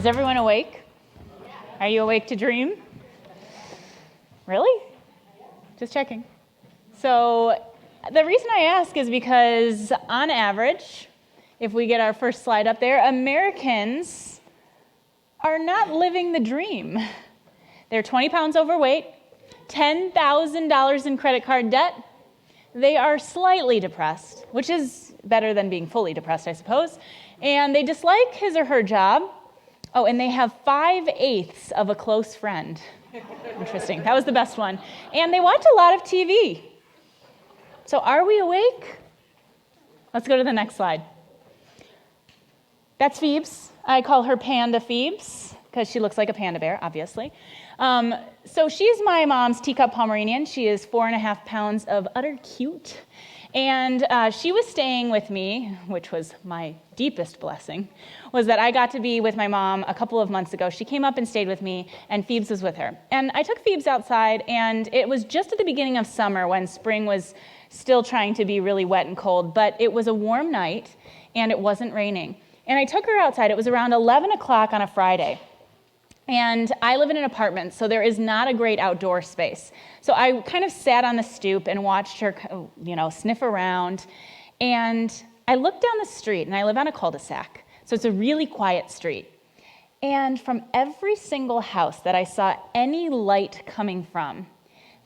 everyone awake? Are you awake to dream? Really? Just checking. So the reason I ask is because on average, if we get our first slide up there, Americans are not living the dream. They're 20 pounds overweight, $10,000 in credit card debt. They are slightly depressed, which is better than being fully depressed, I suppose. And they dislike his or her job. Oh, and they have 5/8 of a close friend. Interesting. That was the best one. And they watch a lot of TV. So are we awake? Let's go to the next slide. That's Phoebes. I call her Panda Phoebes because she looks like a panda bear, obviously. So she's my mom's teacup Pomeranian. She is 4.5 pounds of utter cute. And she was staying with me, which was my deepest blessing, was that I got to be with my mom a couple of months ago. She came up and stayed with me, and Phoebes was with her. And I took Phoebes outside, and it was just at the beginning of summer when spring was still trying to be really wet and cold, but it was a warm night, and it wasn't raining. And I took her outside. It was around 11 o'clock on a Friday. And I live in an apartment, so there is not a great outdoor space. So I kind of sat on the stoop and watched her, sniff around. And I looked down the street, and I live on a cul-de-sac, so it's a really quiet street. And from every single house that I saw any light coming from,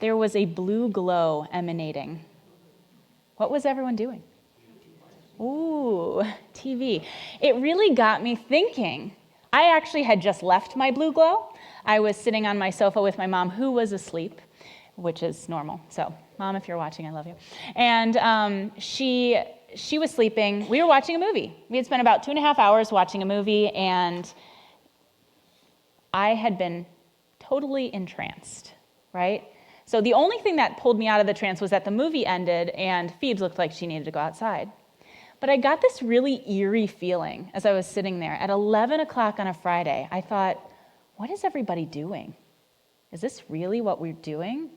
there was a blue glow emanating. What was everyone doing? Ooh, TV. It really got me thinking. I actually had just left my blue glow. I was sitting on my sofa with my mom, who was asleep, which is normal. So, Mom, if you're watching, I love you. And she was sleeping. We were watching a movie. We had spent about 2.5 hours watching a movie, and I had been totally entranced, right? So the only thing that pulled me out of the trance was that the movie ended, and Phoebes looked like she needed to go outside. But I got this really eerie feeling as I was sitting there. At 11 o'clock on a Friday, I thought, what is everybody doing? Is this really what we're doing?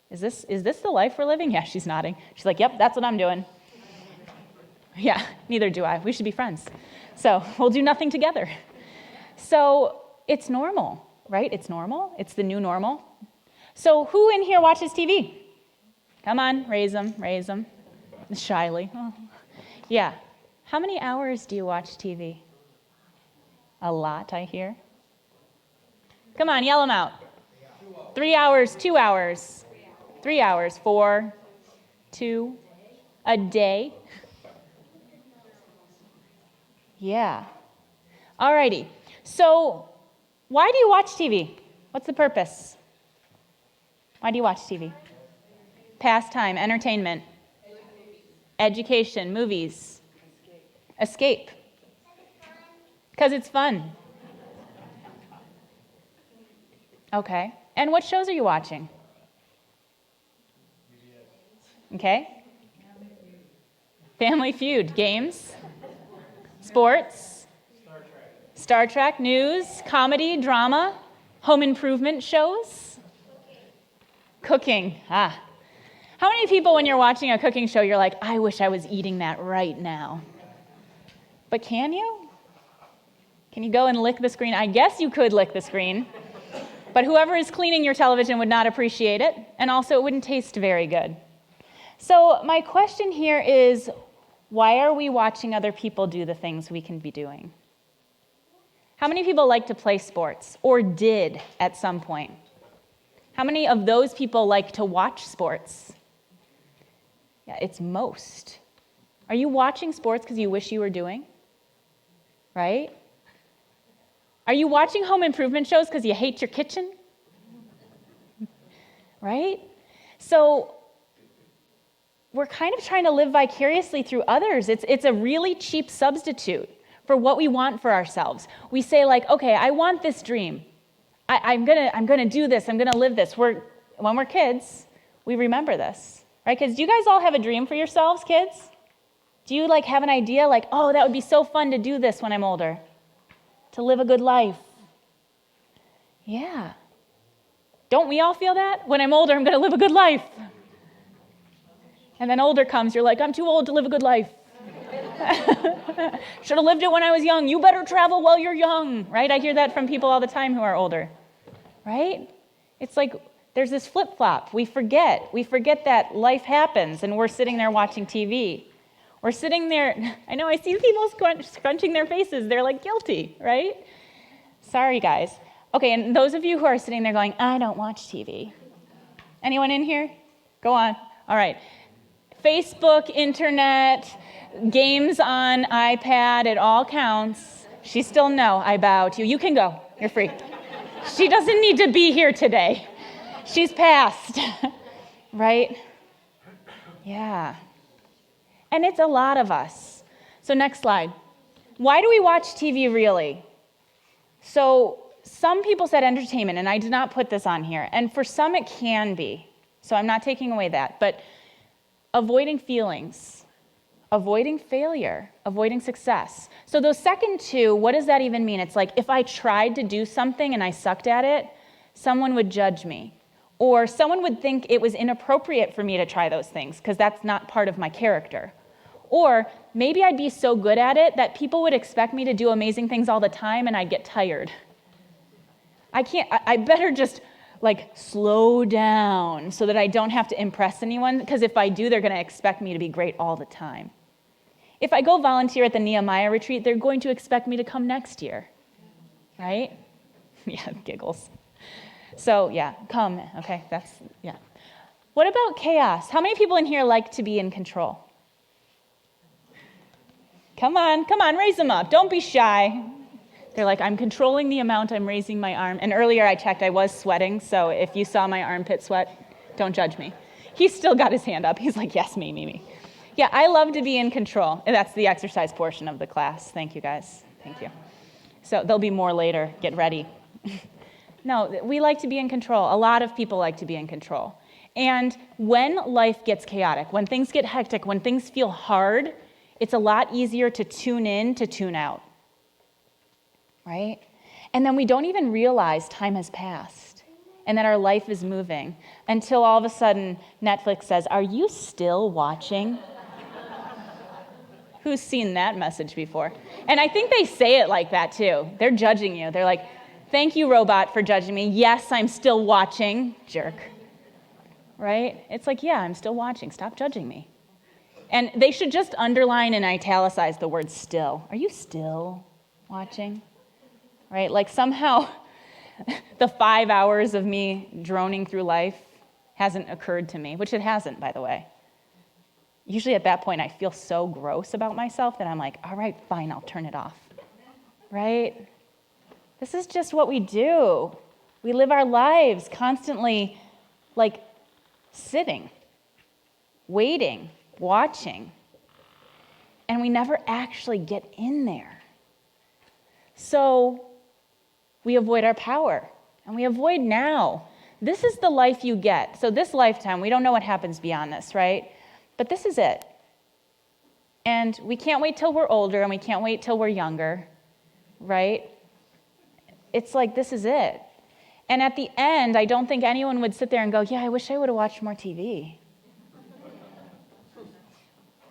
Is this the life we're living? Yeah, she's nodding. She's like, yep, that's what I'm doing. Yeah, neither do I. We should be friends. So we'll do nothing together. So it's normal, right? It's normal. It's the new normal. So who in here watches TV? Come on, raise them. Shyly. Oh. Yeah. How many hours do you watch TV? A lot, I hear. Come on, yell them out. 3 hours, 2 hours. 3 hours, 4, 2, a day. Yeah. Alrighty. So, why do you watch TV? What's the purpose? Why do you watch TV? Pastime, entertainment. Education, movies. Escape. Because it's fun. Okay. And what shows are you watching? Okay. Family Feud. Games. Sports. Star Trek. News. Comedy. Drama. Home improvement shows. Cooking. How many people, when you're watching a cooking show, you're like, I wish I was eating that right now? But can you? Can you go and lick the screen? I guess you could lick the screen. But whoever is cleaning your television would not appreciate it, and also it wouldn't taste very good. So my question here is, why are we watching other people do the things we can be doing? How many people like to play sports, or did at some point? How many of those people like to watch sports? Yeah, it's most. Are you watching sports because you wish you were doing? Right? Are you watching home improvement shows because you hate your kitchen? Right? So we're kind of trying to live vicariously through others. It's a really cheap substitute for what we want for ourselves. We say like, okay, I want this dream. I'm gonna do this. I'm gonna live this. When we're kids, we remember this. Right, kids? Do you guys all have a dream for yourselves, kids? Do you have an idea oh, that would be so fun to do this when I'm older? To live a good life. Yeah. Don't we all feel that? When I'm older, I'm going to live a good life. And then older comes, you're like, I'm too old to live a good life. Should have lived it when I was young. You better travel while you're young, right? I hear that from people all the time who are older, right? It's like there's this flip-flop. We forget that life happens and we're sitting there watching TV. We're sitting there, I know I see people scrunching their faces. They're like guilty, right? Sorry, guys. Okay, and those of you who are sitting there going, I don't watch TV. Anyone in here? Go on. All right. Facebook, internet, games on iPad, it all counts. She still no, I bow to you. You can go. You're free. She doesn't need to be here today. She's passed. Right? Yeah. And it's a lot of us. So next slide. Why do we watch TV really? So some people said entertainment, and I did not put this on here. And for some it can be. So I'm not taking away that. But avoiding feelings, avoiding failure, avoiding success. So those second two, what does that even mean? It's like if I tried to do something and I sucked at it, someone would judge me. Or someone would think it was inappropriate for me to try those things because that's not part of my character. Or maybe I'd be so good at it that people would expect me to do amazing things all the time and I'd get tired. I better just slow down so that I don't have to impress anyone, because if I do, they're going to expect me to be great all the time. If I go volunteer at the Nehemiah retreat, they're going to expect me to come next year, right? Yeah, giggles. So yeah, come, okay, yeah. What about chaos? How many people in here like to be in control? Come on, raise them up. Don't be shy. They're like, I'm controlling the amount I'm raising my arm. And earlier I checked, I was sweating, so if you saw my armpit sweat, don't judge me. He's still got his hand up. He's like, yes, me. Yeah, I love to be in control. And that's the exercise portion of the class. Thank you, guys. Thank you. So there'll be more later. Get ready. No, we like to be in control. A lot of people like to be in control. And when life gets chaotic, when things get hectic, when things feel hard, it's a lot easier to tune in to tune out, right? And then we don't even realize time has passed and that our life is moving until all of a sudden Netflix says, are you still watching? Who's seen that message before? And I think they say it like that too. They're judging you. They're like, thank you, robot, for judging me. Yes, I'm still watching, jerk. Right? It's like, yeah, I'm still watching. Stop judging me. And they should just underline and italicize the word still. Are you still watching? Right? Like somehow the 5 hours of me droning through life hasn't occurred to me, which it hasn't, by the way. Usually at that point, I feel so gross about myself that I'm like, all right, fine, I'll turn it off. Right? This is just what we do. We live our lives constantly sitting, waiting, watching, and we never actually get in there. So we avoid our power, and we avoid now. This is the life you get. So this lifetime, we don't know what happens beyond this, right? But this is it. And we can't wait till we're older, and we can't wait till we're younger, right? It's like, this is it. And at the end, I don't think anyone would sit there and go, yeah, I wish I would have watched more TV.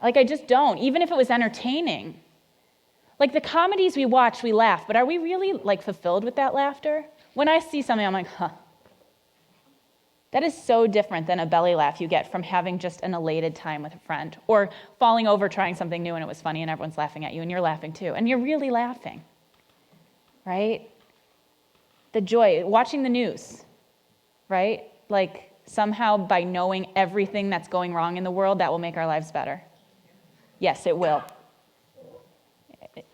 I just don't, even if it was entertaining. The comedies we watch, we laugh, but are we really fulfilled with that laughter? When I see something, I'm like, huh. That is so different than a belly laugh you get from having just an elated time with a friend, or falling over trying something new and it was funny and everyone's laughing at you and you're laughing too, and you're really laughing, right? The joy, watching the news, right? Somehow by knowing everything that's going wrong in the world, that will make our lives better. Yes, it will.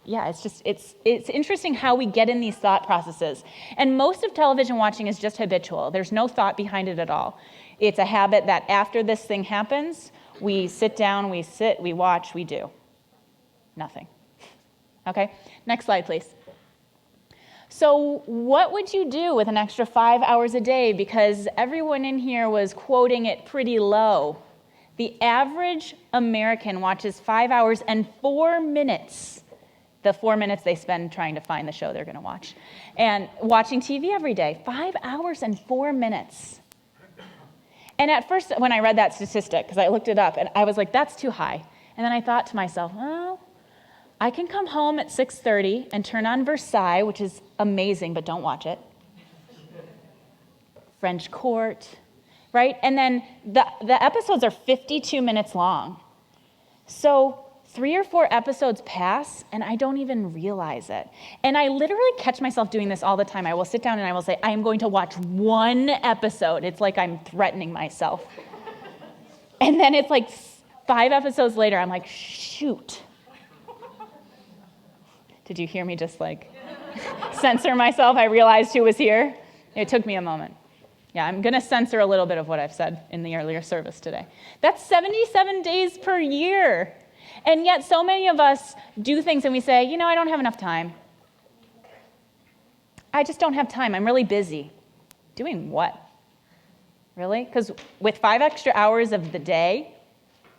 Yeah, it's interesting how we get in these thought processes. And most of television watching is just habitual. There's no thought behind it at all. It's a habit that after this thing happens, we sit down, we watch, we do. Nothing. Okay, next slide, please. So what would you do with an extra 5 hours a day? Because everyone in here was quoting it pretty low. The average American watches 5 hours and 4 minutes, the 4 minutes they spend trying to find the show they're going to watch, and watching TV every day. 5 hours and 4 minutes. And at first, when I read that statistic, because I looked it up, and I was like, that's too high. And then I thought to myself, well, I can come home at 6:30 and turn on Versailles, which is amazing, but don't watch it. French Court, right? And then the episodes are 52 minutes long. So 3 or 4 episodes pass, and I don't even realize it. And I literally catch myself doing this all the time. I will sit down and I will say, I am going to watch 1 episode. It's like I'm threatening myself. And then it's like 5 episodes later, I'm like, shoot. Did you hear me just like censor myself? I realized who was here. It took me a moment. Yeah, I'm going to censor a little bit of what I've said in the earlier service today. That's 77 days per year. And yet so many of us do things and we say, I don't have enough time. I just don't have time. I'm really busy. Doing what? Really? Because with 5 extra hours of the day,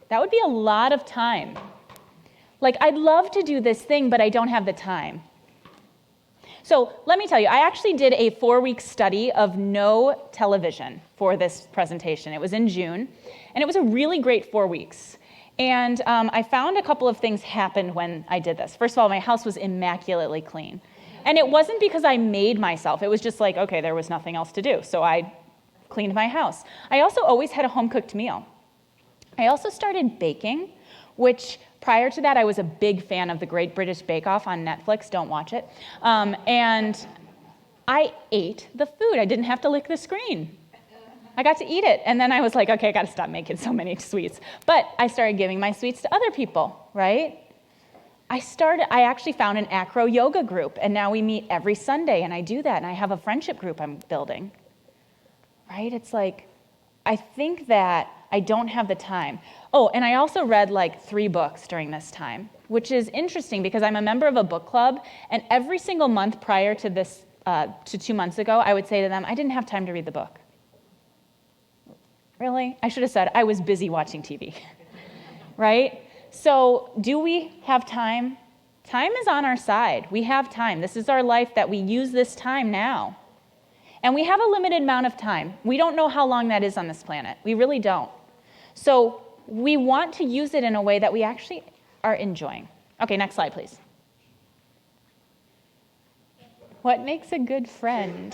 that would be a lot of time. Like, I'd love to do this thing, but I don't have the time. So let me tell you, I actually did a 4-week study of no television for this presentation. It was in June, and it was a really great 4 weeks. And I found a couple of things happened when I did this. First of all, my house was immaculately clean. And it wasn't because I made myself. It was just like, okay, there was nothing else to do. So I cleaned my house. I also always had a home-cooked meal. I also started baking, which prior to that, I was a big fan of the Great British Bake Off on Netflix. Don't watch it. And I ate the food. I didn't have to lick the screen. I got to eat it. And then I was like, okay, I got to stop making so many sweets. But I started giving my sweets to other people, right? I actually found an acro yoga group, and now we meet every Sunday, and I do that, and I have a friendship group I'm building, right? It's like, I think that I don't have the time. Oh, and I also read like 3 books during this time, which is interesting because I'm a member of a book club, and every single month prior to this, to 2 months ago, I would say to them, I didn't have time to read the book. Really? I should have said, I was busy watching TV, right? So do we have time? Time is on our side. We have time. This is our life that we use this time now. And we have a limited amount of time. We don't know how long that is on this planet. We really don't. So we want to use it in a way that we actually are enjoying. Okay, next slide, please. What makes a good friend?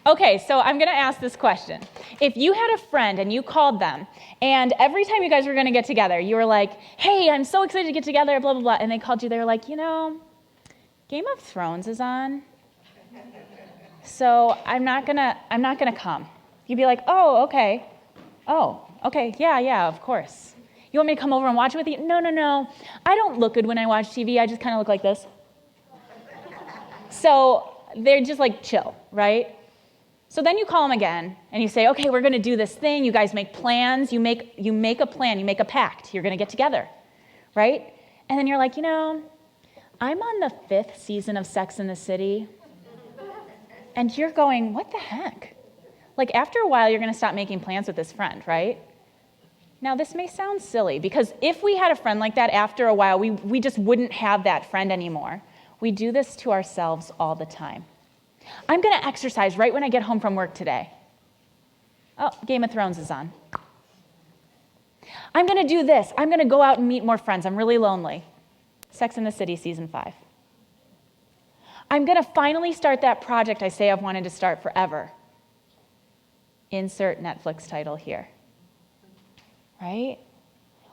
Okay, so I'm going to ask this question. If you had a friend and you called them, and every time you guys were going to get together, you were like, hey, I'm so excited to get together, blah, blah, blah, and they called you, they were like, Game of Thrones is on, so I'm not gonna come. You'd be like, oh, okay, yeah, of course. You want me to come over and watch it with you? No, I don't look good when I watch TV, I just kind of look like this. So they're just like chill, right? So then you call them again, and you say, okay, we're going to do this thing. You guys make plans. You make a plan. You make a pact. You're going to get together, right? And then you're like, I'm on the 5th season of Sex and the City. And you're going, what the heck? Like, after a while, you're going to stop making plans with this friend, right? Now, this may sound silly, because if we had a friend like that, after a while, we just wouldn't have that friend anymore. We do this to ourselves all the time. I'm going to exercise right when I get home from work today. Oh, Game of Thrones is on. I'm going to do this. I'm going to go out and meet more friends. I'm really lonely. Sex and the City, season 5. I'm going to finally start that project I say I've wanted to start forever. Insert Netflix title here. Right?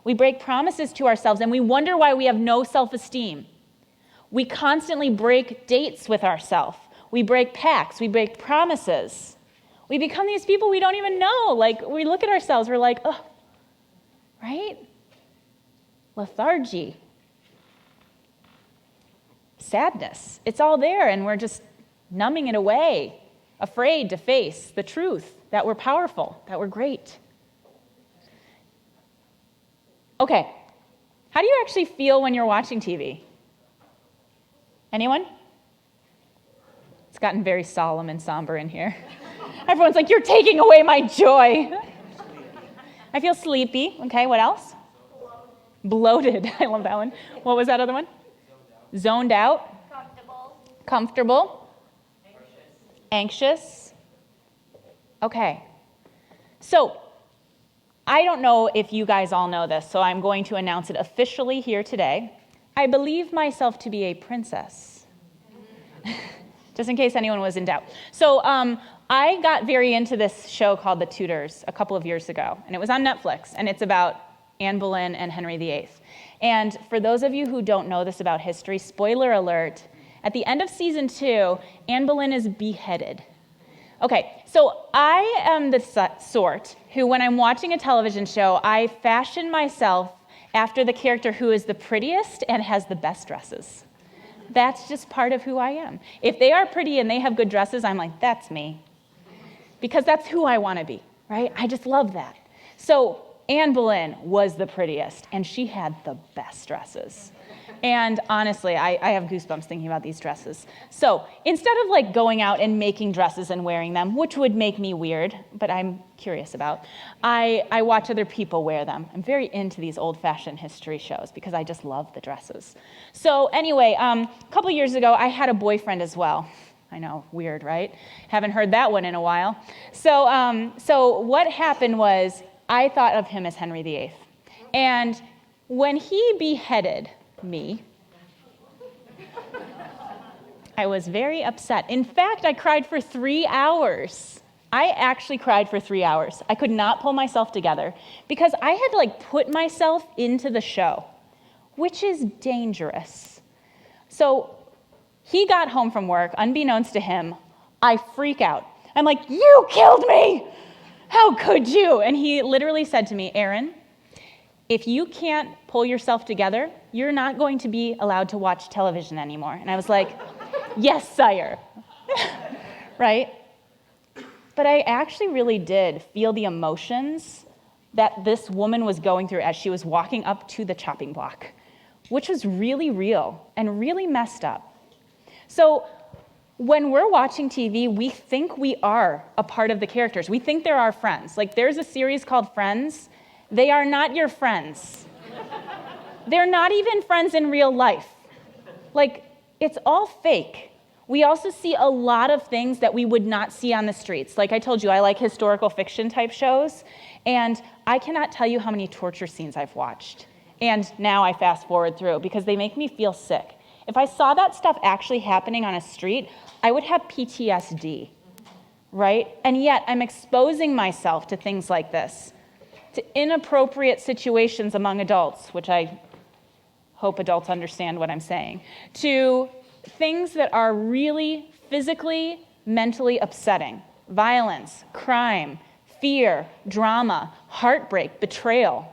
We break promises to ourselves, and we wonder why we have no self-esteem. We constantly break dates with ourselves. We break pacts, we break promises. We become these people we don't even know. Like, we look at ourselves, we're like, oh, right? Lethargy. Sadness. It's all there, and we're just numbing it away, afraid to face the truth that we're powerful, that we're great. Okay, how do you actually feel when you're watching TV? Anyone? It's gotten very solemn and somber in here. Everyone's like, you're taking away my joy. I feel sleepy. Okay, what else? Bloated. I love that one. What was that other one? Zoned out. Comfortable. Anxious. Okay. So, I don't know if you guys all know this, so I'm going to announce it officially here today. I believe myself to be a princess, just in case anyone was in doubt. So I got very into this show called The Tudors a couple of years ago, and it was on Netflix, and it's about Anne Boleyn and Henry VIII. And for those of you who don't know this about history, spoiler alert, at the end of season 2, Anne Boleyn is beheaded. Okay, so I am the sort who, when I'm watching a television show, I fashion myself after the character who is the prettiest and has the best dresses. That's just part of who I am. If they are pretty and they have good dresses, I'm like, that's me. Because that's who I want to be, right? I just love that. So Anne Boleyn was the prettiest, and she had the best dresses. And honestly, I have goosebumps thinking about these dresses. So instead of like going out and making dresses and wearing them, which would make me weird, but I'm curious about, I watch other people wear them. I'm very into these old-fashioned history shows because I just love the dresses. So anyway, a couple years ago, I had a boyfriend as well. I know, weird, right? Haven't heard that one in a while. So what happened was I thought of him as Henry VIII. And when he beheaded me, I was very upset. In fact, I cried for 3 hours. I actually cried for 3 hours. I could not pull myself together because I had to like put myself into the show, which is dangerous. So he got home from work, unbeknownst to him. I freak out. I'm like, you killed me! How could you? And he literally said to me, Erin, if you can't pull yourself together, you're not going to be allowed to watch television anymore. And I was like, yes, sire. Right? But I actually really did feel the emotions that this woman was going through as she was walking up to the chopping block, which was really real and really messed up. So when we're watching TV, we think we are a part of the characters. We think they're our friends. Like there's a series called Friends. They are not your friends. They're not even friends in real life. Like, it's all fake. We also see a lot of things that we would not see on the streets. Like I told you, I like historical fiction type shows, and I cannot tell you how many torture scenes I've watched. And now I fast forward through because they make me feel sick. If I saw that stuff actually happening on a street, I would have PTSD, right? And yet I'm exposing myself to things like this, to inappropriate situations among adults, which I hope adults understand what I'm saying, to things that are really physically, mentally upsetting. Violence, crime, fear, drama, heartbreak, betrayal.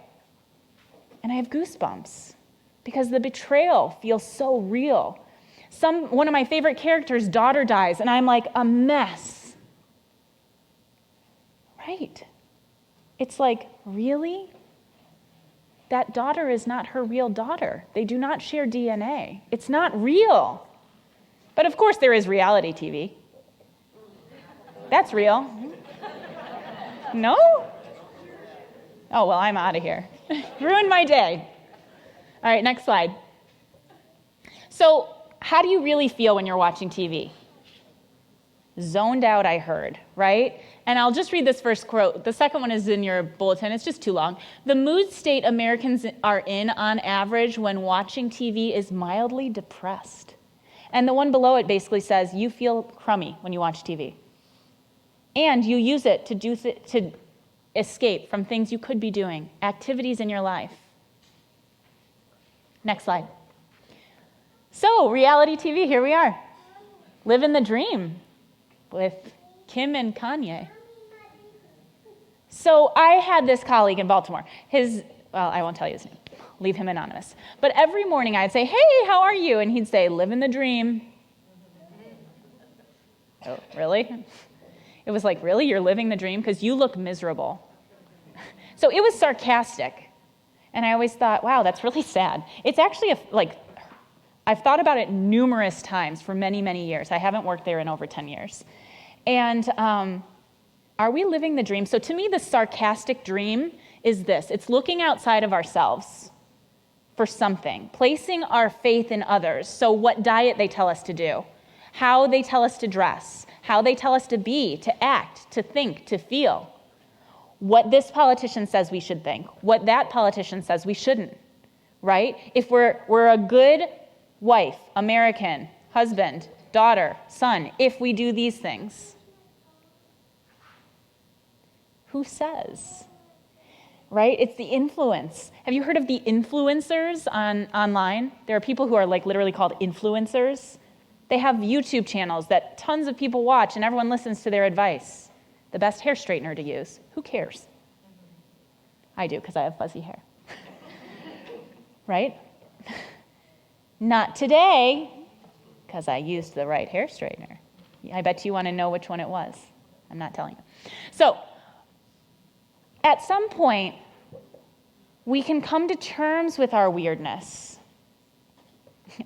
And I have goosebumps because the betrayal feels so real. One of my favorite characters' daughter dies, and I'm like, a mess. Right? It's like, really? That daughter is not her real daughter. They do not share DNA. It's not real. But of course there is reality TV. That's real. No? Oh, well, I'm out of here. Ruined my day. All right, next slide. So, how do you really feel when you're watching TV? Zoned out, I heard, right? And I'll just read this first quote. The second one is in your bulletin. It's just too long. The mood state Americans are in on average when watching TV is mildly depressed. And the one below it basically says, you feel crummy when you watch TV. And you use it to escape from things you could be doing, activities in your life. Next slide. So, reality TV, here we are. Living the dream with Kim and Kanye. So I had this colleague in Baltimore. I won't tell you his name. Leave him anonymous. But every morning I'd say, hey, how are you? And he'd say, living the dream. Oh, really? It was like, really? You're living the dream? Because you look miserable. So it was sarcastic. And I always thought, wow, that's really sad. It's actually I've thought about it numerous times for many, many years. I haven't worked there in over 10 years. And are we living the dream? So to me, the sarcastic dream is this. It's looking outside of ourselves for something, placing our faith in others. So what diet they tell us to do, how they tell us to dress, how they tell us to be, to act, to think, to feel. what this politician says we should think, what that politician says we shouldn't, right? If we're a good wife, American, husband, daughter, son, if we do these things. Who says? Right? It's the influence. Have you heard of the influencers online? There are people who are like literally called influencers. They have YouTube channels that tons of people watch and everyone listens to their advice. The best hair straightener to use. Who cares? I do because I have fuzzy hair. Right? Not today because I used the right hair straightener. I bet you want to know which one it was. I'm not telling you. So, at some point, we can come to terms with our weirdness.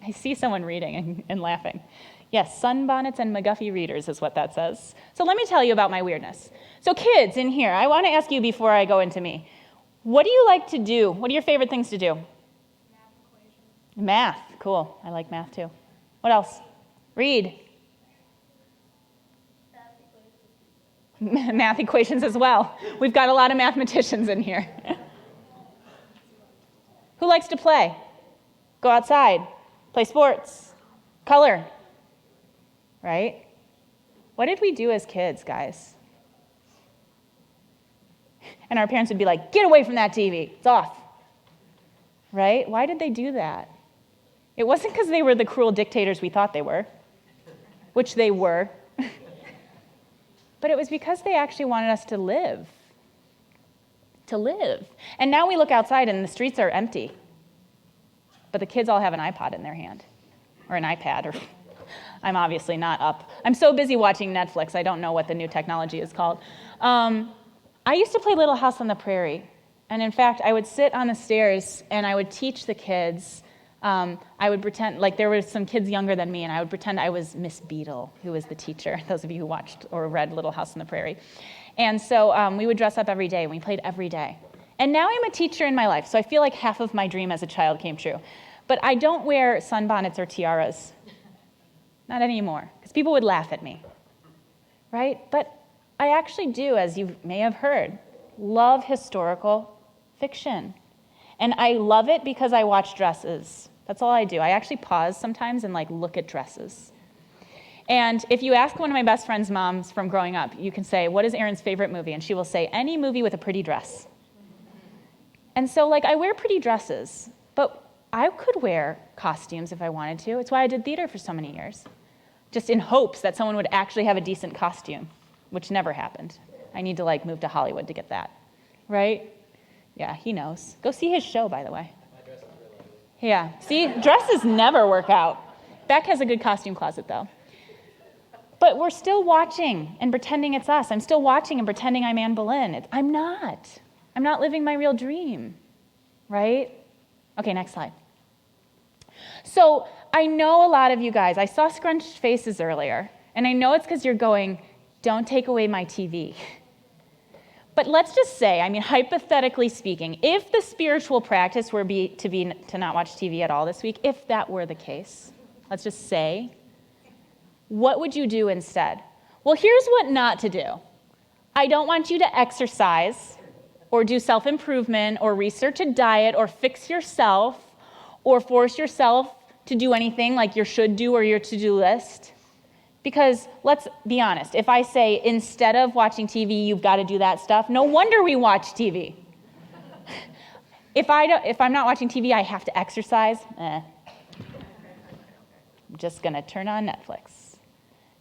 I see someone reading and laughing. Yes, sunbonnets and McGuffey readers is what that says. So let me tell you about my weirdness. So kids in here, I want to ask you before I go into me, what do you like to do? What are your favorite things to do? Math equations. Math, cool. I like math too. What else? Read. Math equations as well. We've got a lot of mathematicians in here. Who likes to play? Go outside, play sports, color, right? What did we do as kids, guys? And our parents would be like, get away from that TV, it's off, right? Why did they do that? It wasn't because they were the cruel dictators we thought they were, which they were. But it was because they actually wanted us to live. To live. And now we look outside and the streets are empty. But the kids all have an iPod in their hand. Or an iPad. Or I'm obviously not up. I'm so busy watching Netflix, I don't know what the new technology is called. I used to play Little House on the Prairie. And in fact, I would sit on the stairs and I would teach the kids. I would pretend, like there were some kids younger than me, and I would pretend I was Miss Beadle, who was the teacher, those of you who watched or read Little House on the Prairie. And so we would dress up every day, and we played every day. And now I'm a teacher in my life, so I feel like half of my dream as a child came true. But I don't wear sunbonnets or tiaras. Not anymore, because people would laugh at me, right? But I actually do, as you may have heard, love historical fiction. And I love it because I watch dresses. That's all I do. I actually pause sometimes and look at dresses. And if you ask one of my best friend's moms from growing up, you can say, what is Erin's favorite movie? And she will say, any movie with a pretty dress. And so I wear pretty dresses, but I could wear costumes if I wanted to. It's why I did theater for so many years, just in hopes that someone would actually have a decent costume, which never happened. I need to move to Hollywood to get that, right? Yeah, he knows. Go see his show, by the way. My dress is really ugly. Yeah, see, dresses never work out. Beck has a good costume closet, though. But we're still watching and pretending it's us. I'm still watching and pretending I'm Anne Boleyn. I'm not. I'm not living my real dream, right? Okay, next slide. So I know a lot of you guys, I saw scrunched faces earlier, and I know it's because you're going, don't take away my TV. But let's just say, hypothetically speaking, if the spiritual practice were to not watch TV at all this week, if that were the case, let's just say, what would you do instead? Well, here's what not to do. I don't want you to exercise or do self-improvement or research a diet or fix yourself or force yourself to do anything like your should do or your to-do list. Because let's be honest, if I say instead of watching TV, you've got to do that stuff, no wonder we watch TV. If I'm not watching TV, I have to exercise. I'm just going to turn on Netflix.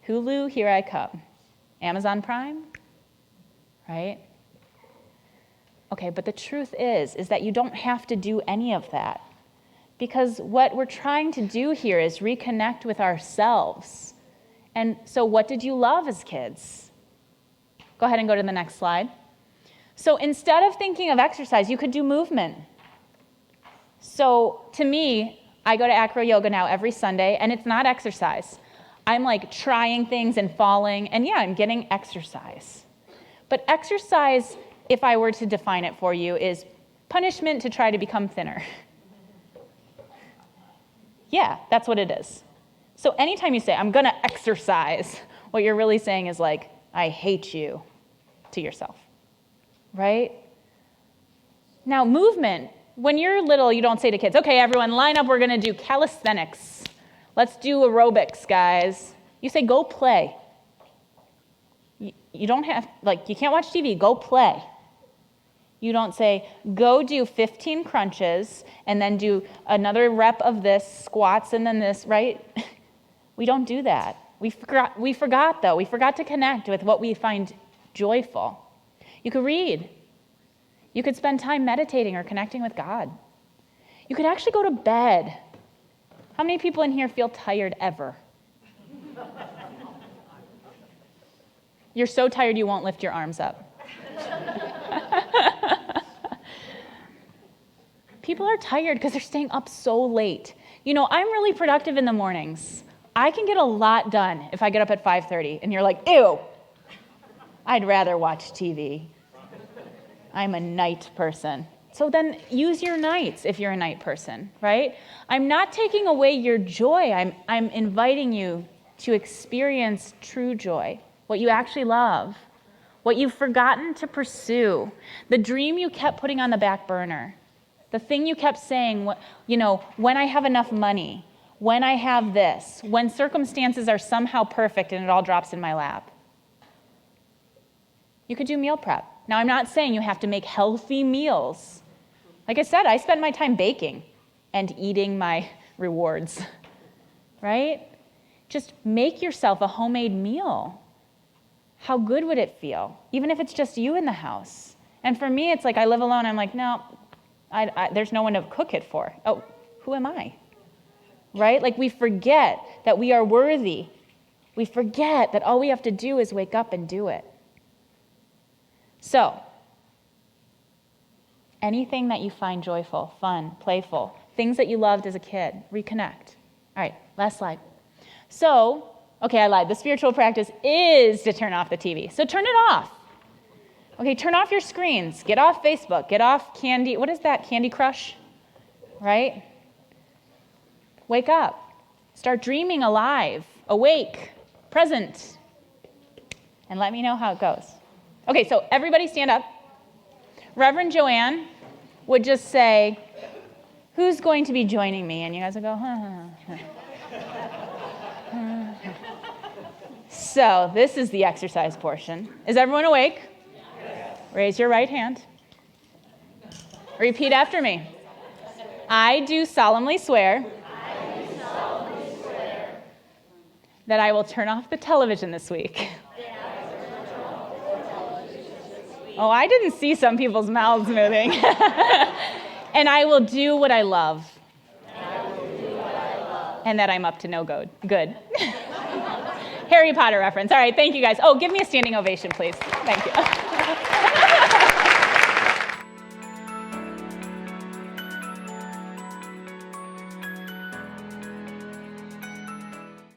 Hulu, here I come. Amazon Prime, right? Okay, but the truth is that you don't have to do any of that. Because what we're trying to do here is reconnect with ourselves. And so what did you love as kids? Go ahead and go to the next slide. So instead of thinking of exercise, you could do movement. So to me, I go to acro yoga now every Sunday, and it's not exercise. I'm trying things and falling, and yeah, I'm getting exercise. But exercise, if I were to define it for you, is punishment to try to become thinner. Yeah, that's what it is. So anytime you say, I'm going to exercise, what you're really saying is I hate you to yourself. right? Now, movement. When you're little, you don't say to kids, okay, everyone, line up, we're going to do calisthenics. Let's do aerobics, guys. You say, go play. You don't have, you can't watch TV, go play. You don't say, go do 15 crunches and then do another rep of this, squats, and then this, right? We don't do that. We forgot, though. We forgot to connect with what we find joyful. You could read. You could spend time meditating or connecting with God. You could actually go to bed. How many people in here feel tired ever? You're so tired you won't lift your arms up. People are tired because they're staying up so late. I'm really productive in the mornings. I can get a lot done if I get up at 5:30, and you're like, ew, I'd rather watch TV. I'm a night person. So then use your nights if you're a night person, right? I'm not taking away your joy. I'm inviting you to experience true joy, what you actually love, what you've forgotten to pursue, the dream you kept putting on the back burner, the thing you kept saying, when I have enough money, when I have this, when circumstances are somehow perfect and it all drops in my lap. You could do meal prep. Now, I'm not saying you have to make healthy meals. Like I said, I spend my time baking and eating my rewards, right? Just make yourself a homemade meal. How good would it feel? Even if it's just you in the house. And for me, it's like I live alone. I'm like, no, there's no one to cook it for. Oh, who am I? Right? We forget that we are worthy. We forget that all we have to do is wake up and do it. So, anything that you find joyful, fun, playful, things that you loved as a kid, reconnect. All right, last slide. So, okay, I lied. The spiritual practice is to turn off the TV. So turn it off. Okay, turn off your screens. Get off Facebook. Get off what is that, Candy Crush? Right? Wake up. Start dreaming alive, awake, present. And let me know how it goes. Okay, so everybody stand up. Reverend Joanne would just say, who's going to be joining me? And you guys would go, So this is the exercise portion. Is everyone awake? Yes. Raise your right hand. Repeat after me. I do solemnly swear that I will turn off the television this week. Oh, I didn't see some people's mouths moving. And I will do what I love. And that I'm up to no good. Harry Potter reference. All right, thank you guys. Oh, give me a standing ovation, please. Thank you.